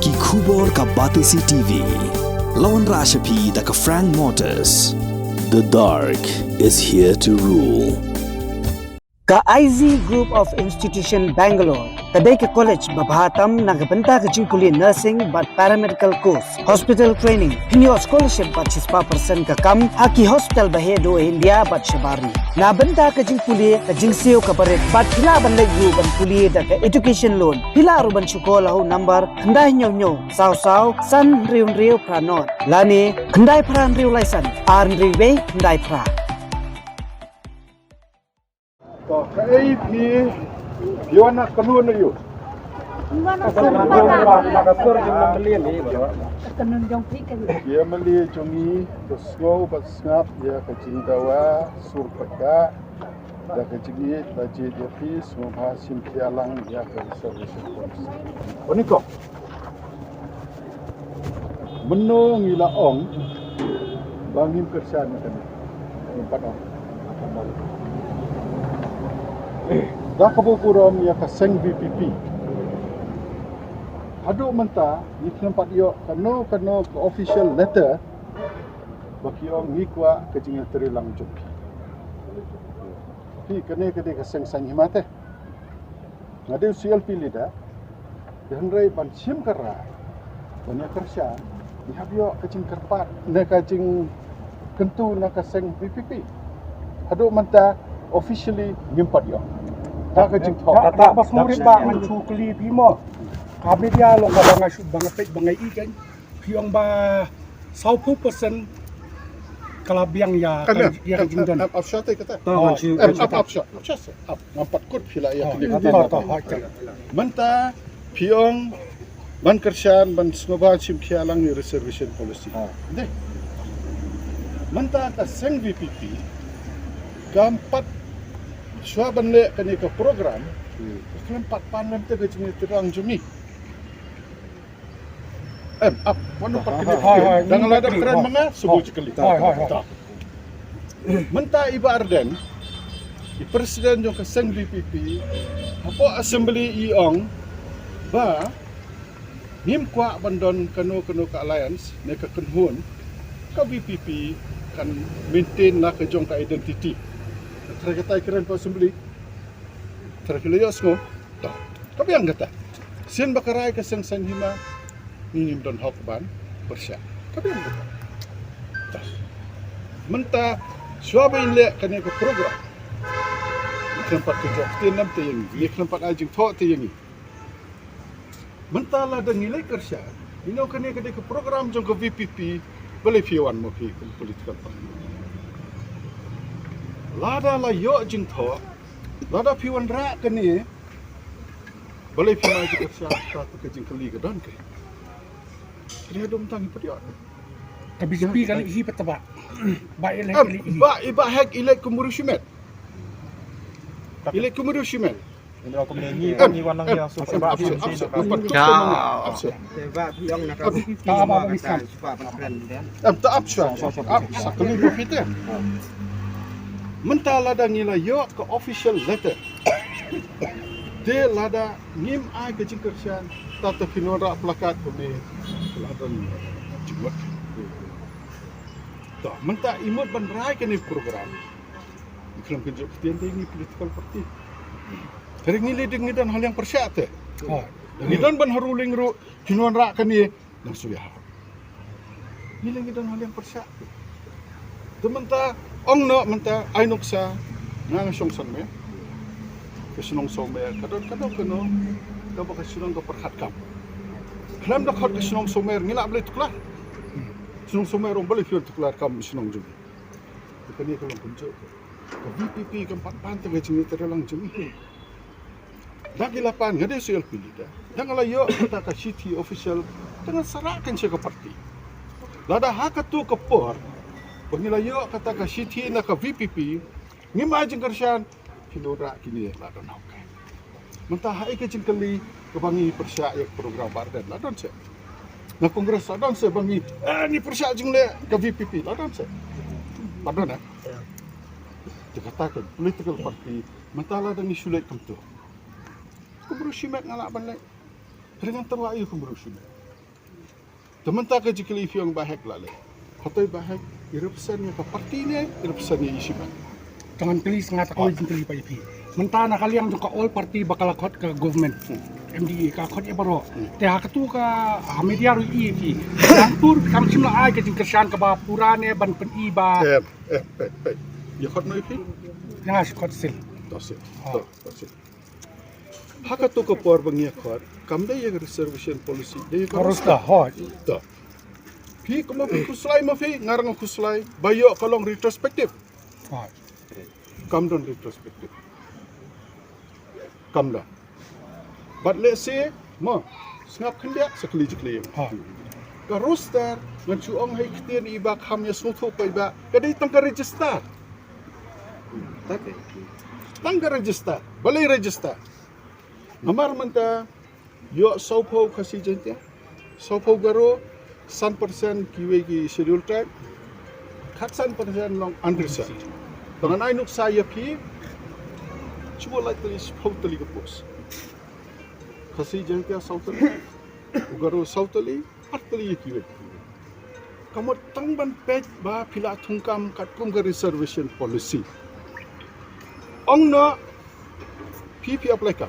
Ki Khubor ka Batisi TV. Lawan Rashapi da ka Frank Motors. The dark is here to rule. Ka IZ Group of Institution Bangalore, kadai ke college babhatam nagabenta ke jingkuli nursing but paramedical course, hospital training, pinyo scholarship but 6% ka kam, haki hospital bahedo India but shabari. Na benta ke jingkuli ke jingsio ka baret but pila ban legu ban kuli da ke education loan. Pila ru ban sekolah number kendai nyo saw san riu pranot. Lani kendai pran riu laisan, ar riu be kendai pra. Toh, kai pion nak kanun ayu. Nakasur jeng meli ni. Kanun jong pi kan. Dia meli jongi tosgo basngap dia kecing dawa sur peka. Dia kecing baje dia pi semua sim tialang dia ke reservation points. Oniko. Menung ila ong bangin kersan kan. Empat orang. Dah kabukuram ya kaseng VPP. Aduk mentah ni tempat yo kano ke official letter bagi orang ngikwa kejing terilang joki. Pi kene kaseng sanhimate. Ngade usial pilih dah. Dihandrai ban sim kara. Banyak kerja. Dihabio kejing kerpat ne kejing kentu na kaseng VPP. Aduk mentah officially ngimpat yo. Tak kejing thok. Tak pas murid ba mencu keli pimo. Kami dia lo bangai shoot bangai ikan. Piong ba 20% kalabiang ya kejing don. Up shot kata. Up shot. Up. Nampak kut pila ya keli. Menta piong ban kersan ban snoba sim khialang ni reservation policy. Deh. Menta ka seng VPP keempat Sua banle kani ke program, kelam 4 panem te ke jini terang jumi. Up, wanu 4 kali. Dengan lada keren mana subuh sekali. Mentah Iba Arden, di presiden jong keseng DPP, apa assembly iong ba nim kwa bandon kanu ke alliance ne ke kenhun ke VPP kan maintain lah ke jong ke identity. Terkata keren pa assembly terkeliyo semua tak tapi yang kata sian bakarai ke seng hima minim don hok ban bersya tapi yang kata tak mentah suaba inle kene ke program tempat kerja tinam te yang ni tempat ajing thok te yang mentah lah dan nilai kerja ino kene ke program jong ke VPP boleh piwan mo pi political party Lada la yo jing tho, lada piwan rak ke ni, boleh piwan juga siapa ke jing keli ke don ke. Kena dom tangi period. Tapi sepi kali isi petaba. Baik lek kali ini. Iba hak ilek kumuru shimet. Ilek kumuru shimet. Ini aku menyanyi ni warna yang sebab Sebab piong nak apa bisa. tak absah. Absah kali profit. Mentah lada nilai yo ke official letter. Dia lada ngim ai ke jingkersian tata pinora plakat kami lada jumut. Dah mentah imut ban rai ke ni program. Ikram kerja ketian ini political party. Dari ngili dan hal yang persyak te. Ngidan ban haruling ru kinuan rak ke ni nang suyah. Ngili dan hal yang persyak. Mentah ong no mentah ainok sa nang song san me kesunong so me kadon keno ka ba kesunong ko perhat kam klam da khot kesunong so me ngila bele tukla sunong so me rom bele fior tukla kam sunong jum kani ko long kunjo ko VPP kam pan te gajing terlang jum dagi lapan ngade soal pilih dah janganlah yo kita ka city official dengan sarakan se ke parti lada hakatu ke por Pernila yo kata ke city na ke VPP ngimajeng kersian pinura kini la don hok. Mentah hai ke jingkeli ke bangi persyak ya program Barden la don se. Na kongres la don se bangi ni persyak jingle ke VPP la don se. Pardon eh. Dikatakan political party mentah la dan isu lek tentu. Kubru simek ngalak ban lek. Dengan terlayu kubru simek. Teman tak kerja kali yang bahek lale. Hatoi bahek irupsannya ke parti ni, irupsannya isiman. Jangan kali sangat kau jin kali pa ipi. Mentana kali yang ka all party bakal akot ke government. MDA ka akot ibaro. Te hakatu ka media ru ipi. Pur kam simla ai ke jin kersan ka ba purane ban pen iba. Ya kot no ipi? Ya skot sil. Tasik. Tasik. Hakatu ke por bangia kot. Kamda yang reservation policy. Dia Harus dah hot. Tak. Pi kama pi kuslai mafi ngarang kuslai. Bayo kalong retrospektif. Hot. Kamdan retrospektif. Kamda. But let's say, sengap kendak sekali jekli. Hot. Ka roster ngan chuong hai ktian iba khamnya sutu pa iba kadai tangka register. Tangka register. Balai register. Namar manta yo saupo kasi jentia. Saupo garo 100% kiwe ki schedule tribe. 100% long unreserved. Dengan ai nuk saya pi cuba lai tali sautali ke pos. Kasi jentia sautali. Ugaro sautali artali kiwe. Kamu tangban pej ba pila thungkam katkum ke reservation policy. Ong na PP apply ka.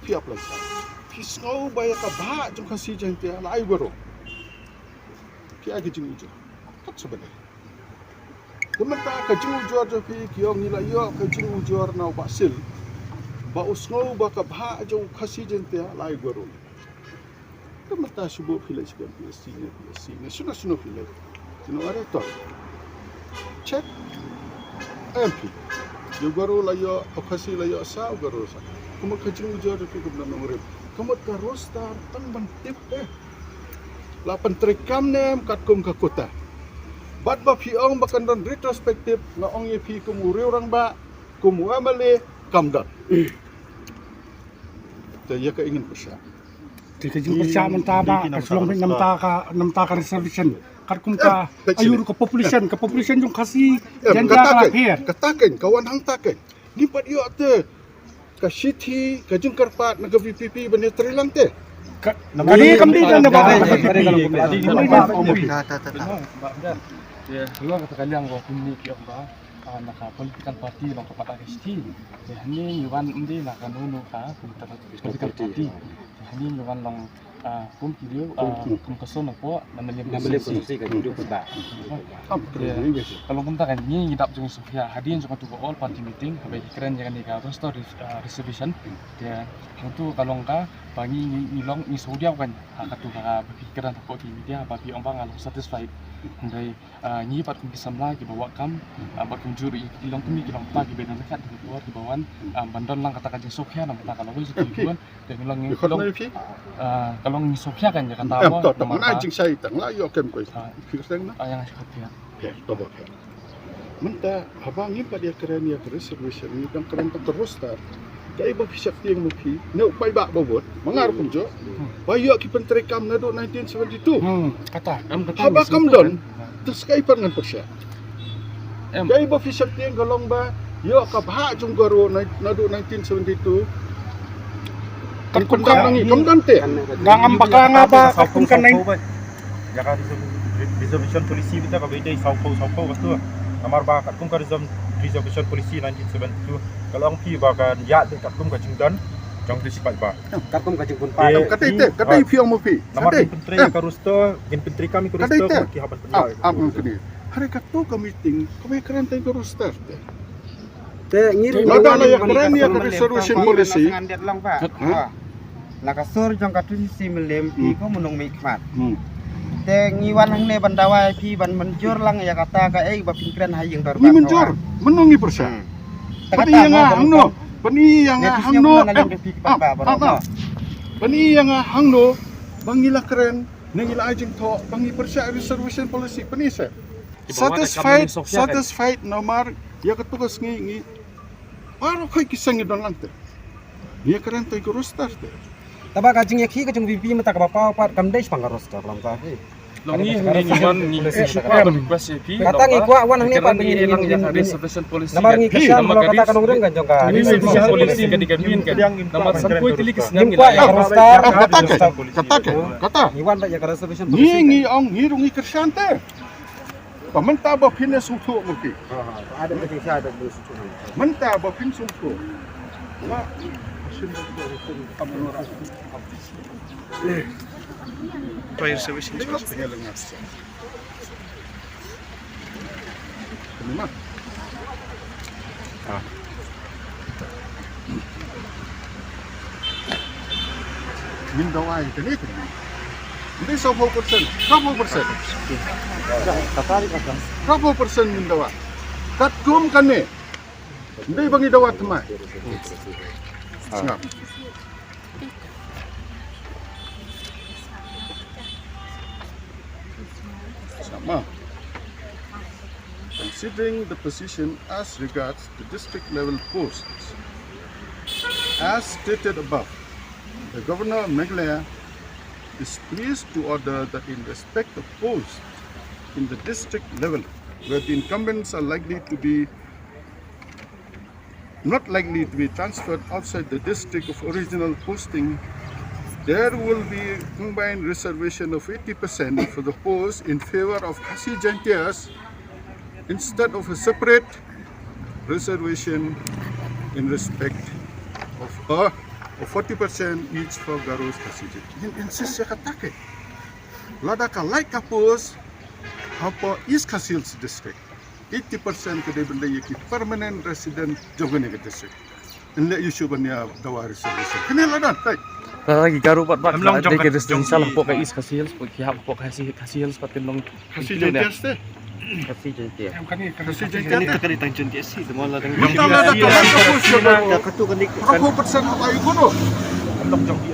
Pi apply ka. Pi snow baya ka ba jong kasi jentia lai garo. Pi agi jing ujo. Kat sebenarnya. Kementa ka jing ujo jo pi kiong nila yo ka jing ujo na basil. Ba usnow ba ka ba jong kasi jentia lai garo. Kementa subuh pilih sekian PSC. Sudah pilih. Tino ada tu. Check. MP. Yo garo layo okasi layo sa garo sa. Kamu kajing ujar tu ke benar nomor. Kamu ka roster tang bantip Lapan terekam nem katkum ka kota. Bat ba piong bakan don retrospektif na ong ye pi kumuri orang ba kumuamale kamdan. Saya ka ingin persia. Tika jing persia menta ba kasulong namta ka reservation. Katkum ka ayur ka population jong kasi janja ka here. Katakan kawan hang takan. Nimpat yo te ka city ka jing karpat naga VPP bane trilang te. Kali kamdi dan na ba? Ya, dua kata kalian kau puni kiam ba, nak political party long kepada ST. Ini yuan ini nak kanunu ka political party. Ini yuan long pun kiri kum kesana po nama solusi kan hidup ba. Kalau kita kan ini hidup dengan Sofia hadirin juga tu all party meeting bagi keren jangan nika roster reservation dia untuk kalau ka bagi ilong ni Saudi kan katu ka pikiran pokok di media bagi orang bang satisfied dari ni pat kum kisamla ki bawa kam bakum juri ilong kumi ki bang pagi benan dekat di luar di bawah bandon lang katakan jeng Sofia nama kalau itu tujuan dan ilong ni kalau ni Sofia kan jangan tahu apa mana jing saya tang la yo kem ko firsteng na yang Sofia ya tobo menta habang ni pa dia keren ya reservation ni kan keren tak terus ta kai ba fisap tiang mo pi no pai ba bobot mangar pun jo bayo ki penterekam na do 1972 kata haba kam don terus kai pangan persya kai ba fisap tiang galong ba yo ka bha jung garo na do 1972 kan kundang ni kundang te ngam baka nga ba katkum kan nai jaka reservation policy kita ka beda saupo betul amar ba katkum ka reservation policy 1972 kalau ang pi ba kan ya de katkum ka jingdan jong tu sipat ba katkum ka jing pun pa kata piang mo pi namar pentri ka rusto gen pentri kami ka rusto ki haban penjal am kini hari katu ka meeting kami keren tay ka roster Te ngiri ada la ya keren ya reservation policy ngandet lang pa. Nakasur jong katusi milem pi ko munong mikmat. Te ngiwan hang ne bandawa pi ban menjur lang ya kata ka ba pingkren hayeng dor. ni menjur menungi persa pani yang hangno pani yang hangno pani yang hangno bangila keren nangila ajing to bangi persa reservation policy pani sa satisfied nomor ya ketugas ngi Paro koi kisang idon lang te. Dia keren tay ko roster te. Taba kajing yakhi kajing VP mata ka bapa pat kamdai pang roster lang ka. longi ni wan ni request pi Kata ngikuak wan ni apa begini elang yang reservation policy Namar ngi kesam kalau kata kan urang kan jongka. reservation policy kan digamin kan nama sampoi tili kesnang Ngikuak ya rostar. Kata. Iwan tak ya reservation Ngi ong ngi rungi kersyante. Pementa bapin sungtu mungkin. Ada macam ada dulu. Menta bapin sungtu. Ma Fire service insurance. Kenapa? Min dawai tadi tu. Ini 10%. Berapa persen? Berapa persen min dawai? Kat kum kan ni. Ini bagi dawai temai. Sengap. Sama. Considering the position as regards the district level posts, as stated above, the Governor of Meghalaya is pleased to order that in respect of posts in the district level, where the incumbents are not likely to be transferred outside the district of original posting, there will be combined reservation of 80% for the post in favor of Khasi Jaintias instead of a separate reservation in respect of 40% each for Garos Khasi Jaintias. Insist saya katakan, lada kalai kapus apa East Khasi Hills district 80% kedai benda yang permanent resident jogan ke district. Inlet isu benda dawa reservation. Kena lada, right? lagi garu bat dek resident salah pok East Khasi Hills pok kiap pok Khasi Hills patin long Khasi Jaintias teh. Kasih janji. Khasi Jaintias teh. Kali tangjon dia sih, semua lah Betul lada kalai kapus jogan. Berapa persen apa yang kuno?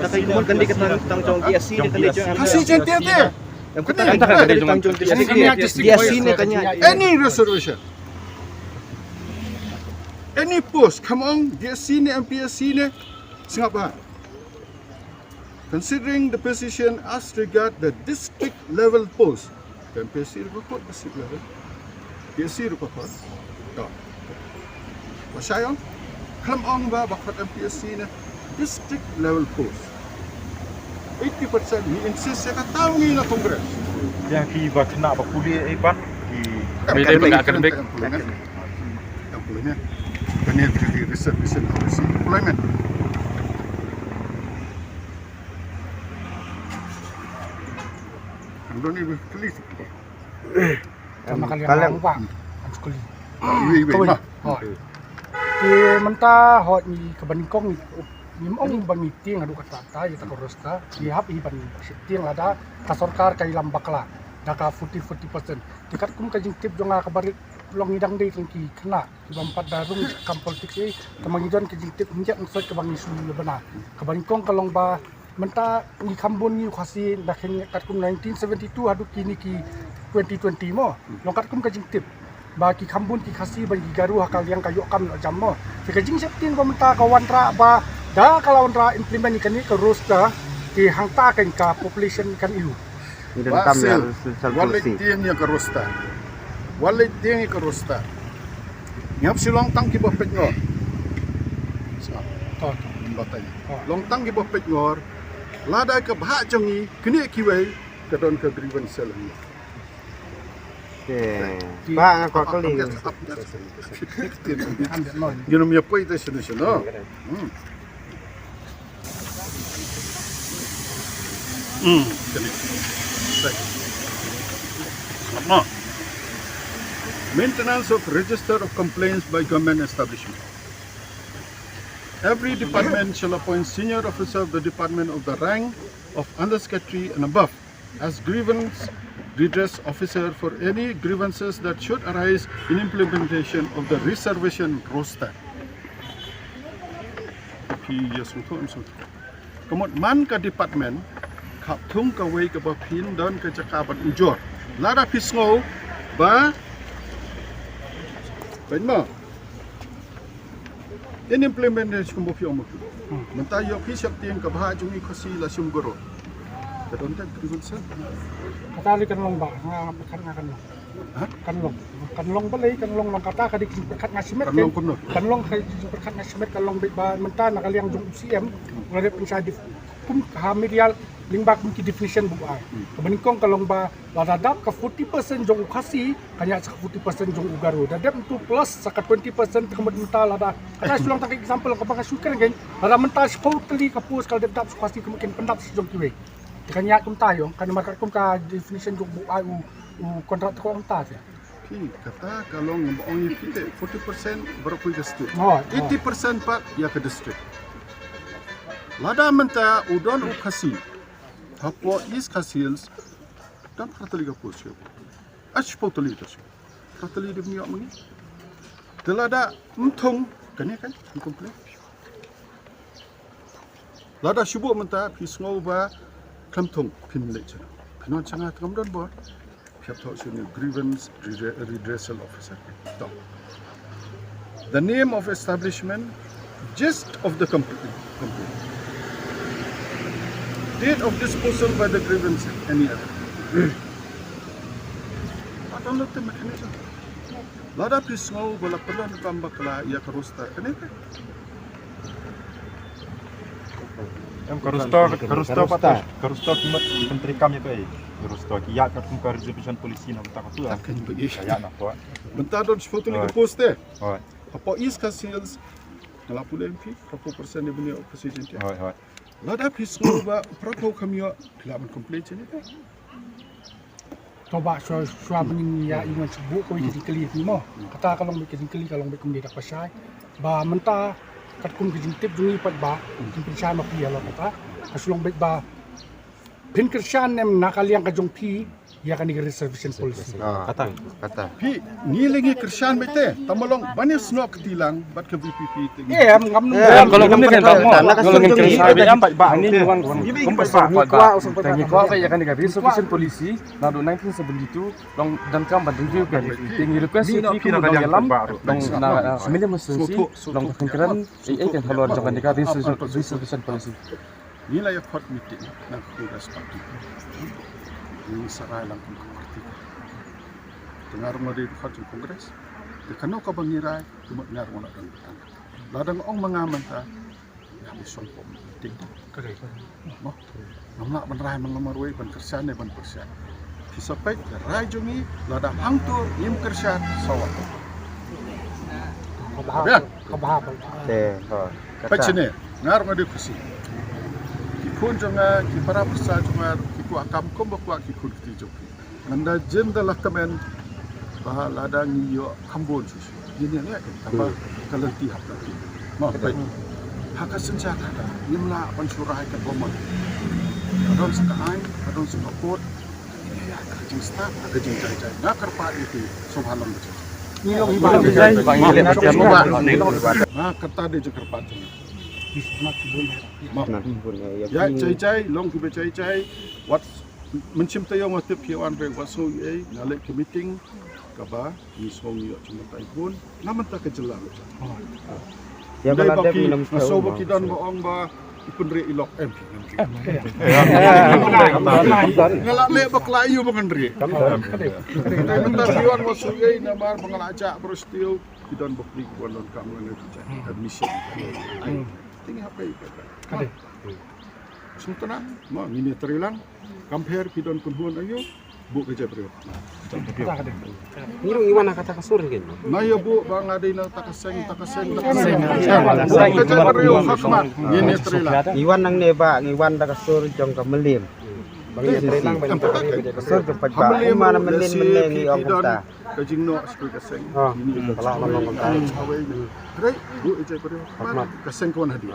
Kata ibu kan dia kata tangjon dia sih, dia kali Khasi Jaintias teh. Yang kita kan kali tangjon dia sih kanya. Any reservation, any post, come on, dia sini, MPS sini, Singapore. Considering the position as regard the district level post, MPS report district level, DSC report, tak. Masyayong, come on ba bakit MPS sini, district level post. 80% ni insist saya tahu ni lah Kongres. Yang kita kena apa kuliah ban Media akademik. Employment. Kena di reservation policy employment. Don't even please. Sama kalian lupa. Sekali. Iwi mah. Di mentah hot ni kebaningkong ni ong bang meeting adu kata ya tak rosta di hap i ban setting ada kasorkar kai lambakla daka 40% tikat kum ka jingtip jonga kabarit long idang dei tengki kena di bampat darung kam politik e tamangijon ke jingtip hinjak ngsoi ke bang isu lebana kebaningkong kalong ba mentah ni kambon ni khasi dakheng kat kum 1972 adu kini ki 2020 mo longkat kum ka jingtip bagi kambun ki khasi bagi garu hakal yang kayok kam no jammo sekajing septin pemerintah kawan ra ba da kalau ra implement ikan ni ke rosta ki hangta kan ka population kan iu Basil, walid tiang ke rosta. Walid tiang ke rosta. Ngap silong tang ki bopet ngor. to Batanya. Long tang ki bopet ngor. Lada ke bahak jongi kini kiwei ke don ke grievance cell ni. Ba ngak kali. Gino mi apa itu solution no. Maintenance of register of complaints by government establishment. Every department shall appoint senior officer of the department of the rank of undersecretary and above as grievance redress officer for any grievances that should arise in implementation of the reservation roster. Kemudian man ke department kap thung ka wei ka ba pin don ka cakapan ujor lada pisngau ba mo in implementation mo piong mo mentah yo pisyak tiang ka bah jungi khasi la sum goro don't have grievance. Katali kan long ba nga pekat nga kan long. Kan long balay kan long kata kadik pekat nga simet kan long kay pekat nga simet kan long ba menta nakaliang jung UCM ngade pensadif pum hamirial lingbak mungkin definition bu ai. Kebenikong kalong ba ladadap ka 40% jung ukasi kanya sa 40% jung ugaru. Dadap tu plus saka 20% kemudian menta lada. Kata sulang tak example ka baka sukan gen. Lada menta totally kapus kal dadap ukasi kemungkin pendap si jung kiwe. Kanya kum tayo kan markat kum ka definition jung bu ai kontrak ko ang tas ya. Kata kalau ngomong itu 40% berapa district. 80% pak ya ke district. Lada menta udon ukasi. Hapo is kasils dan krataliga posyo. Ach potoliga syo. Kratali de miyo mangi. Delada mthong kanya kan incomplete. Lada shubo menta pisngo ba klamthong pinlecha. Pinon changa tramdon bo. Piap tho syo grievance redressal officer. The name of establishment, gist of the complaint. Date of disposal by the grievance, any other. I don't know the mechanism. Lada pisngo wala pala natambak la iya karusta kanita. Karusta kimat menteri kami baik. Karusta kiat kat kumkar resolution polisi nak tak tu. Takkan bagi. Kayak nak buat. Bentar don foto ni poste. Hai. Apa is kasils kalau pula MP berapa persen dia punya opposition dia. Hai. Lada pisngo ba prato kami yo kelaban komplain ni ta. Coba suami ni ya ingat sebut kau jadi keli ni mo. Kata kalau bikin keli kalau bikin dia tak pasai. Ba menta kat kum bikin tip dungi pat ba. Bikin pasai mak dia lo kata. Kasulong baik ba. Pin kerjaan nem nakaliang kajong pi ya kan di reservation policy. Kata. Pi ni lagi kerjaan bete. Tamalong banyak snok ketilang bat ke VPP tinggi. Ngam Kalau kami kan tak mau, kalau kami kerja am ba ni uang kompasa ba. Tanya ko ba ya kan di reservation policy na 1972 long dan kam bandung juga tinggi request itu ko dong yalam dong na minimum sensi long kengkeran kan halor jangan di reservation policy. Nilai court meeting na Congress party. Ini sarai lang kung party. Dengar mo di court Congress. Di kano ka bangiray kumagngar mo na kan. Ladang ong mga manta ya bison po meeting. Correct. Mo. Namna banray mga marway ban kersan ban persen. Kisapay ray jungi lada hangto im kersan sawat. Kabahaba. Pachine ngar mo di kusi. Kipun jonga kipara persa jonga kiku akam kombakwa kikun kitijoki. Nanda jenda lakamen bah ladang yo kambon susu. Ini ni apa kalanti hak lagi. Mau baik. Hak senjata ada. Nimla pansurai ke bomon. Adon sekai, adon sekapot. Ya kerja staff, kerja jai. Ngakar pak itu subhanallah macam. Nilong ibadah. Nah kata dia juga kerpat. Ya cai long kita cai what mencium tayo matip hiwan re waso ye ngalek ke meeting kaba ni song yo cuma taipun naman ta kejelang ya balade minum so bakidan boong ba ipun re ilok MP ngalak le baklayu makan re mentar hiwan waso ye namar mengalajak berostio kidan bokli bolon kamu ne admission tinggal apa itu kade Sultana, ma military lang. Compare pidon kunhun ayo, bu kerja bro. Ngirong iwan nak kata kasur kan? Na yo bu bang ada na takaseng. Kerja bro hakman military lang. Iwan nang neba, iwan dah kasur jong kemelim. Military lang banyak kasur cepat ba. Mana melim ni orang kita. Kajing no seperti kaseng. Ini kalau orang kita. Right, bu kerja bro. Kaseng kawan hadi.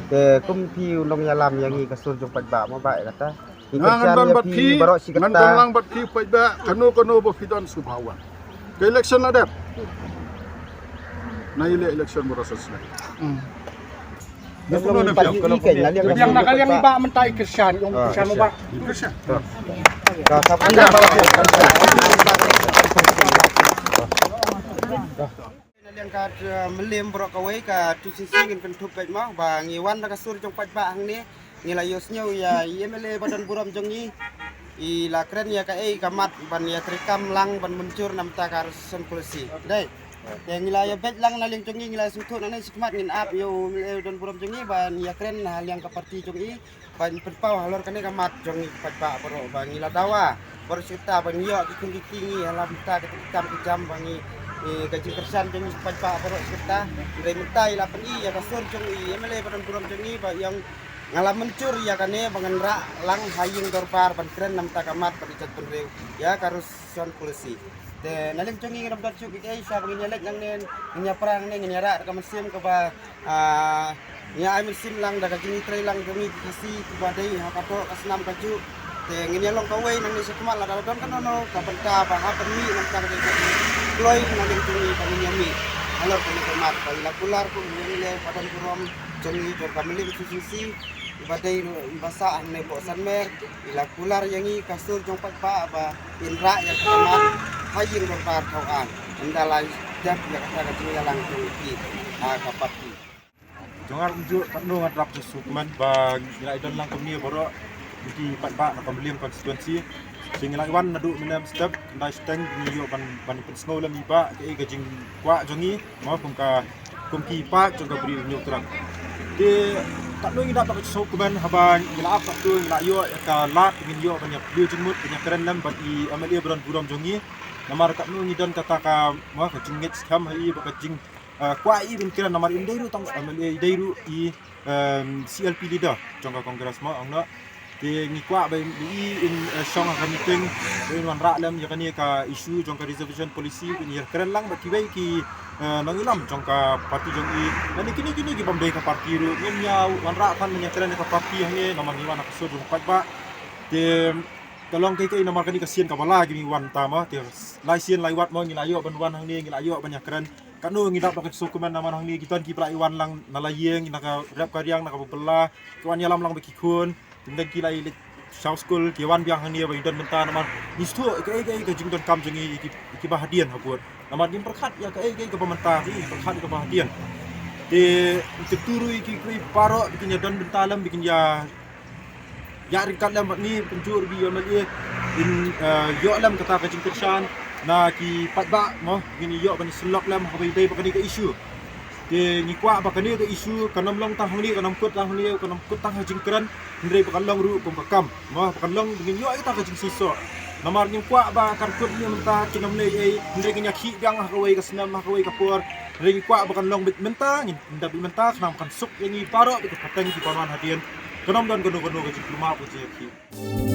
Ke kumpi ulong yalam yang i kasur jong cepat ba, mau baik kata. Ngandan bat pi, ngandan lang bat pi paiba kano bo fidon subhawan. Ke election ada. Na ile election mo rasas na. Yang nakal yang iba mentai kersan, yung kersan mo ba? Kersan. Yang kat melim brok away ka tu sisi ngin pentup baik mah bang iwan dah kasur jong pat ba hang ni nilayosnya ya IMLA badan buram jongi ila keren ya ka kamat ban ya trikam lang ban mencur nam ta karusan polisi dai yang ngilaya bet lang naling jongi ngilaya sutut nang sikmat ngin ap yo don buram jongi ban ya keren hal yang ka parti jongi ban perpau halor kane kamat jongi patpa baro ban ngila dawa baru cerita ban yo kiking halam ta ketikam kejam bangi gaji kersan jongi patpa baro cerita dari mentai la peni ya kasur jongi MLA badan buram jongi ba yang ngalam mencur ya kane bangen lang haying dorpar ban keren nam ta kamat padicat penrew ya karusan polisi de nalim chungi ngam dar chuk ke sa bagin yalek nang nen nya perang nen nya ra ka mesim ka ba nya ai mesim lang daga jini trai lang kami kasi ba dai ha ka to kasnam ka ju te ngin long ka wei nang ni sekmal la don kan no ka benta ba ha permi nang ta ka kloi nalim chungi ka nya mi halo ka ni mat ba ila pular ko ni le padan kurom chungi jor ka melim sisi ibadai basa ne bo sanmer ila pular yangi kasur jong pa ba indra ya kamat haying berpar kauan endalai jak ya kata kata lang pi kapati Jangan unjuk tak no ngadap susukuman bang nilai don lang kami baru di pat nak pembelian konstituensi sehingga iwan nadu minam step ndai steng ni yo ban pensngol lam iba ke gajing kwa jongi mau kumki pa jongka beri nyu terang de tak no ngadap tak susukuman haban ila apa tu ila yo ka lat ngin yo banyak liu jemut banyak keren lam bagi amalia beron buram jongi namar kat nu ngidon kata ka ma ka jingit skam hai ba jing kwa i bin kira namar indairu tang amalia indairu i CLP leader jongka kongres ma angna de ngi kwa ba i in song ka meeting de wan ra lam ya kani ka isu jongka reservation policy bin ya keren lang ba kibai ki nangilam jongka parti jong i dan kini ki bamdai ka parti ru nya wan ra kan nya keren ka parti hang ni namar ni wan ka so jong pa de kalong kai namar kani kasian ka bala gini wan tama ti lai sian lai wat mo ngi layo ban wan hang ni ngi layo banyak keren kanu ngi dap ka sukuman namar hang ni gitan ki plai wan lang nalayeng naka rap karyang naka bela tuan yalam lang bekikun tindak ki lai South School ki wan biang hang ni ba idan benta namar nistu kai ka jingdon kam jengi ki bahadian habur namar dim perkhat ya kai ka pementa ki perkhat ka bahadian de keturu ki kui paro bikin ya don bentalam bikin ya rikat lam ni penjur bi yomal in yo lam kata ka jingkersan na ki patba mo gini yo ban selok lam habai dai bakani ka isu de ni kwa bakani ka isu kanam long tang ni kanam kut tang jingkeran ndre bakalong ru kom bakam mo bakalong gini yo kita ka jing siso namar ni kwa ba karkut ni menta kinam le ai ndre ginya khi biang hawai ka snam hawai ka por ring kwa bakalong bit menta ngin ndabi menta kanam kan suk yangi paro ka pateng ki paman hadian Kenam dan gano-gano ke diploma apa je ki.